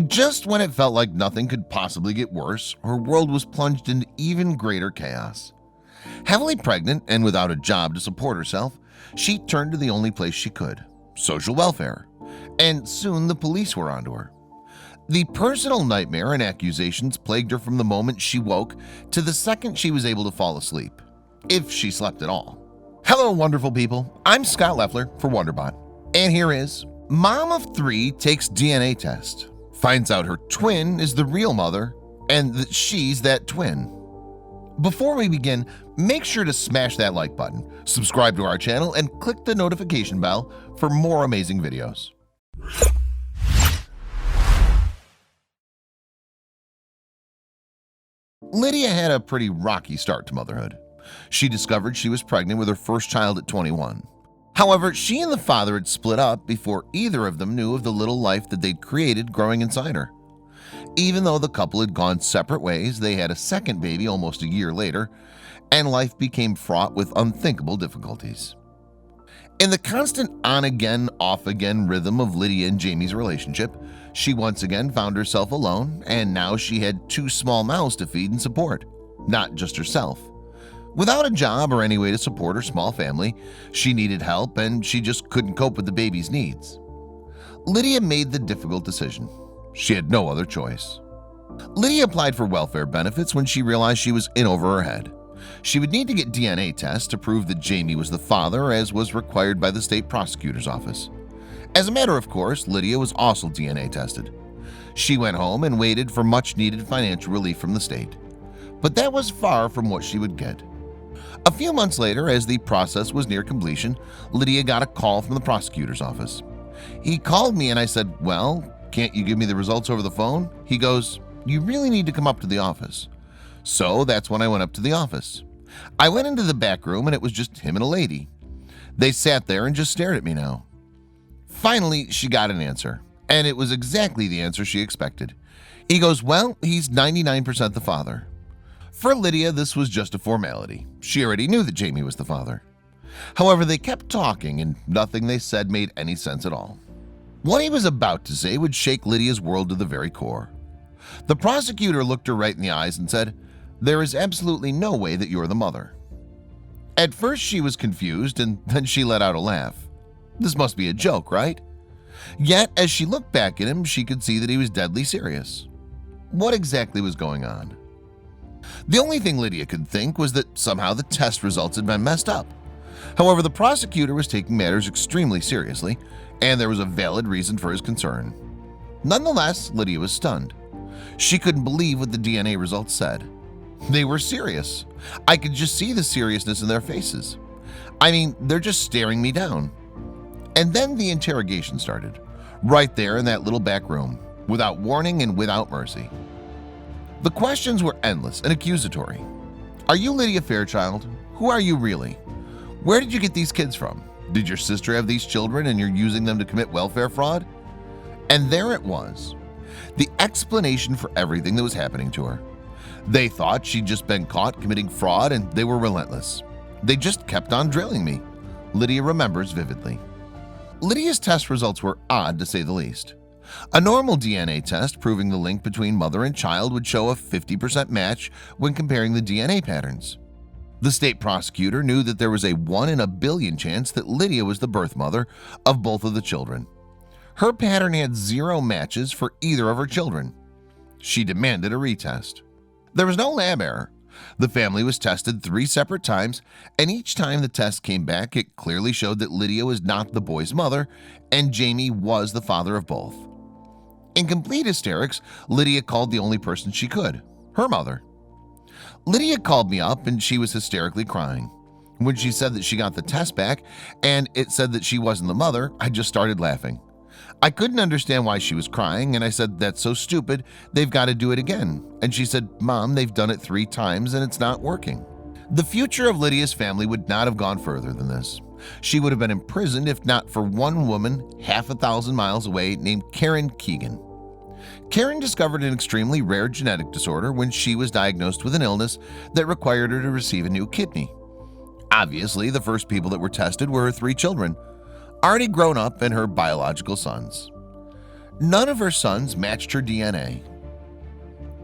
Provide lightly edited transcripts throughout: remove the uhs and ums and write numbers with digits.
Just when it felt like nothing could possibly get worse, her world was plunged into even greater chaos. Heavily pregnant and without a job to support herself, she turned to the only place she could: social welfare. And soon the police were onto her. The personal nightmare and accusations plagued her from the moment she woke to the second she was able to fall asleep, if she slept at all. Hello, wonderful people. I'm Scott Leffler for Wonderbot. And here is Mom of 3 takes DNA test, finds out her twin is the real mother, and that she's that twin. Before we begin, make sure to smash that like button, subscribe to our channel, and click the notification bell for more amazing videos. Lydia had a pretty rocky start to motherhood. She discovered she was pregnant with her first child at 21. However, she and the father had split up before either of them knew of the little life that they'd created growing inside her. Even though the couple had gone separate ways, they had a second baby almost a year later, and life became fraught with unthinkable difficulties. In the constant on-again, off-again rhythm of Lydia and Jamie's relationship, she once again found herself alone, and now she had 2 small mouths to feed and support, not just herself. Without a job or any way to support her small family, she needed help and she just couldn't cope with the baby's needs. Lydia made the difficult decision. She had no other choice. Lydia applied for welfare benefits when she realized she was in over her head. She would need to get DNA tests to prove that Jamie was the father, as was required by the state prosecutor's office. As a matter of course, Lydia was also DNA tested. She went home and waited for much-needed financial relief from the state. But that was far from what she would get. A few months later, as the process was near completion, Lydia got a call from the prosecutor's office. He called me and I said, "Well, can't you give me the results over the phone?" He goes, "You really need to come up to the office." So that's when I went up to the office. I went into the back room and it was just him and a lady. They sat there and just stared at me now. Finally, she got an answer, and it was exactly the answer she expected. He goes, "Well, he's 99% the father." For Lydia, this was just a formality. She already knew that Jamie was the father. However, they kept talking and nothing they said made any sense at all. What he was about to say would shake Lydia's world to the very core. The prosecutor looked her right in the eyes and said, "There is absolutely no way that you're the mother." At first she was confused, and then she let out a laugh. This must be a joke, right? Yet, as she looked back at him, she could see that he was deadly serious. What exactly was going on? The only thing Lydia could think was that somehow the test results had been messed up. However, the prosecutor was taking matters extremely seriously, and there was a valid reason for his concern. Nonetheless, Lydia was stunned. She couldn't believe what the DNA results said. They were serious. I could just see the seriousness in their faces. I mean, they're just staring me down. And then the interrogation started, right there in that little back room, without warning and without mercy. The questions were endless and accusatory. Are you Lydia Fairchild? Who are you really? Where did you get these kids from? Did your sister have these children and you're using them to commit welfare fraud? And there it was, the explanation for everything that was happening to her. They thought she'd just been caught committing fraud and they were relentless. They just kept on drilling me. Lydia remembers vividly. Lydia's test results were odd, to say the least. A normal DNA test proving the link between mother and child would show a 50% match when comparing the DNA patterns. The state prosecutor knew that there was a 1 in a billion chance that Lydia was the birth mother of both of the children. Her pattern had 0 matches for either of her children. She demanded a retest. There was no lab error. The family was tested 3 separate times, and each time the test came back, it clearly showed that Lydia was not the boy's mother, and Jamie was the father of both. In complete hysterics, Lydia called the only person she could, her mother. Lydia called me up and she was hysterically crying. When she said that she got the test back and it said that she wasn't the mother, I just started laughing. I couldn't understand why she was crying, and I said, "That's so stupid, they've got to do it again." And she said, "Mom, they've done it 3 times and it's not working." The future of Lydia's family would not have gone further than this. She would have been imprisoned if not for one woman half a thousand miles away named Karen Keegan. Karen discovered an extremely rare genetic disorder when she was diagnosed with an illness that required her to receive a new kidney. Obviously, the first people that were tested were her 3 children, already grown up, and her biological sons. None of her sons matched her DNA.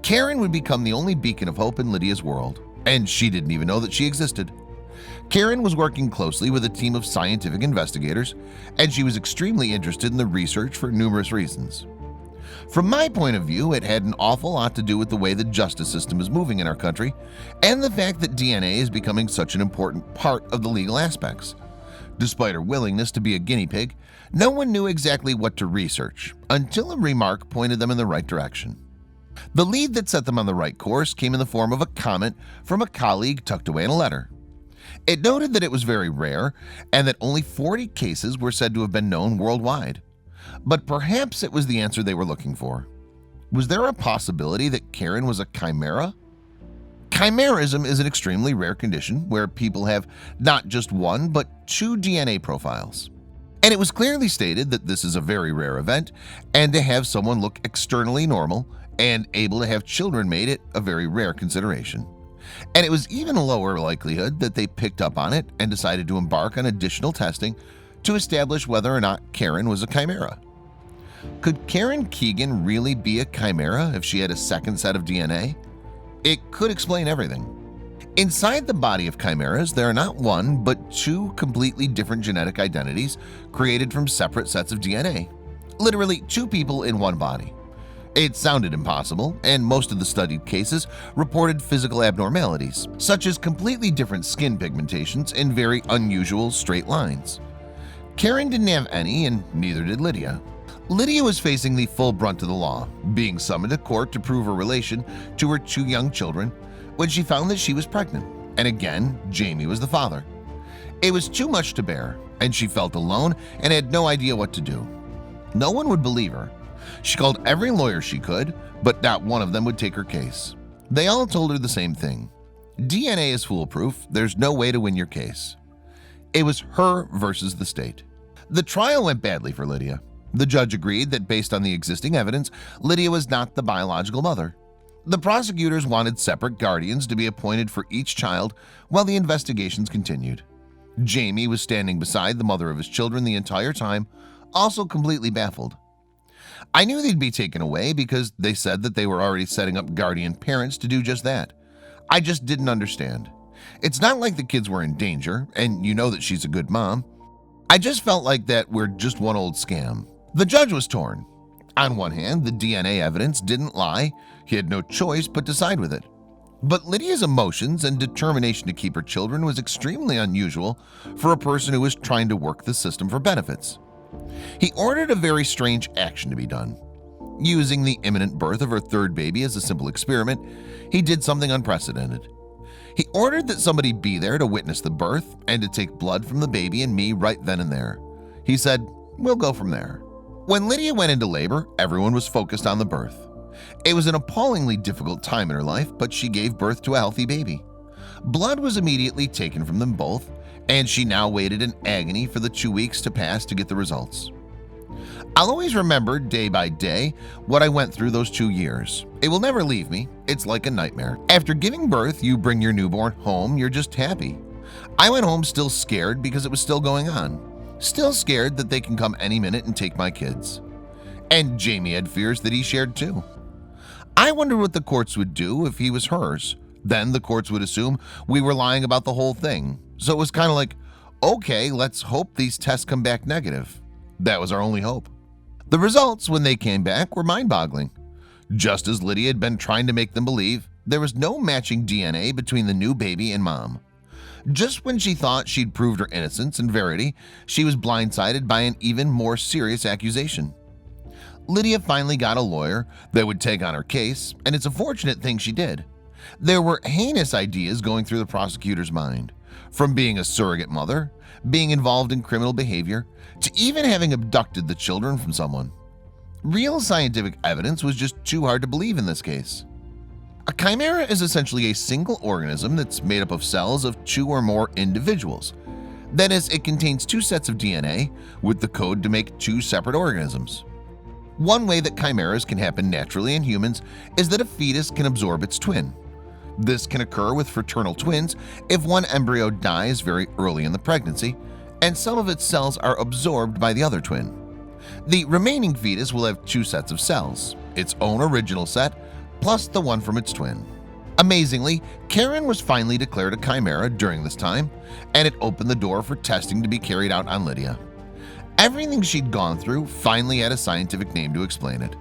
Karen would become the only beacon of hope in Lydia's world, and she didn't even know that she existed. Karen was working closely with a team of scientific investigators, and she was extremely interested in the research for numerous reasons. From my point of view, it had an awful lot to do with the way the justice system is moving in our country and the fact that DNA is becoming such an important part of the legal aspects. Despite her willingness to be a guinea pig, no one knew exactly what to research until a remark pointed them in the right direction. The lead that set them on the right course came in the form of a comment from a colleague tucked away in a letter. It noted that it was very rare and that only 40 cases were said to have been known worldwide. But perhaps it was the answer they were looking for. Was there a possibility that Karen was a chimera? Chimerism is an extremely rare condition where people have not just one but two DNA profiles. And it was clearly stated that this is a very rare event, and to have someone look externally normal and able to have children made it a very rare consideration. And it was even a lower likelihood that they picked up on it and decided to embark on additional testing to establish whether or not Karen was a chimera. Could Karen Keegan really be a chimera if she had a second set of DNA? It could explain everything. Inside the body of chimeras, there are not one but two completely different genetic identities created from separate sets of DNA. Literally two people in one body. It sounded impossible, and most of the studied cases reported physical abnormalities, such as completely different skin pigmentations and very unusual straight lines. Karen didn't have any, and neither did Lydia. Lydia was facing the full brunt of the law, being summoned to court to prove her relation to her two young children when she found that she was pregnant, and again, Jamie was the father. It was too much to bear, and she felt alone and had no idea what to do. No one would believe her. She called every lawyer she could, but not one of them would take her case. They all told her the same thing. DNA is foolproof. There's no way to win your case. It was her versus the state. The trial went badly for Lydia. The judge agreed that based on the existing evidence, Lydia was not the biological mother. The prosecutors wanted separate guardians to be appointed for each child while the investigations continued. Jamie was standing beside the mother of his children the entire time, also completely baffled. I knew they'd be taken away because they said that they were already setting up guardian parents to do just that. I just didn't understand. It's not like the kids were in danger, and you know that she's a good mom. I just felt like that we're just one old scam. The judge was torn. On one hand, the DNA evidence didn't lie. He had no choice but to side with it. But Lydia's emotions and determination to keep her children was extremely unusual for a person who was trying to work the system for benefits. He ordered a very strange action to be done. Using the imminent birth of her third baby as a simple experiment, he did something unprecedented. He ordered that somebody be there to witness the birth and to take blood from the baby and me right then and there. He said, "We'll go from there." When Lydia went into labor, everyone was focused on the birth. It was an appallingly difficult time in her life, but she gave birth to a healthy baby. Blood was immediately taken from them both, and she now waited in agony for the 2 weeks to pass to get the results. I'll always remember day by day what I went through those 2 years. It will never leave me. It's like a nightmare. After giving birth, you bring your newborn home, you're just happy. I went home still scared because it was still going on. Still scared that they can come any minute and take my kids. And Jamie had fears that he shared too. I wondered what the courts would do if he was hers. Then the courts would assume we were lying about the whole thing. So it was kind of like, okay, let's hope these tests come back negative. That was our only hope. The results, when they came back, were mind-boggling. Just as Lydia had been trying to make them believe, there was no matching DNA between the new baby and mom. Just when she thought she'd proved her innocence and verity, she was blindsided by an even more serious accusation. Lydia finally got a lawyer that would take on her case, and it's a fortunate thing she did. There were heinous ideas going through the prosecutor's mind, from being a surrogate mother, being involved in criminal behavior, to even having abducted the children from someone. Real scientific evidence was just too hard to believe in this case. A chimera is essentially a single organism that's made up of cells of two or more individuals. That is, it contains two sets of DNA with the code to make two separate organisms. One way that chimeras can happen naturally in humans is that a fetus can absorb its twin. This can occur with fraternal twins if one embryo dies very early in the pregnancy and some of its cells are absorbed by the other twin. The remaining fetus will have 2 sets of cells, its own original set, plus the one from its twin. Amazingly, Karen was finally declared a chimera during this time, and it opened the door for testing to be carried out on Lydia. Everything she'd gone through finally had a scientific name to explain it.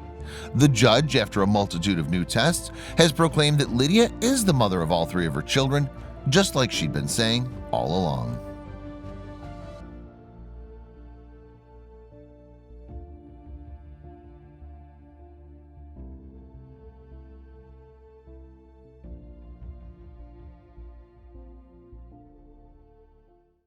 The judge, after a multitude of new tests, has proclaimed that Lydia is the mother of all 3 of her children, just like she'd been saying all along.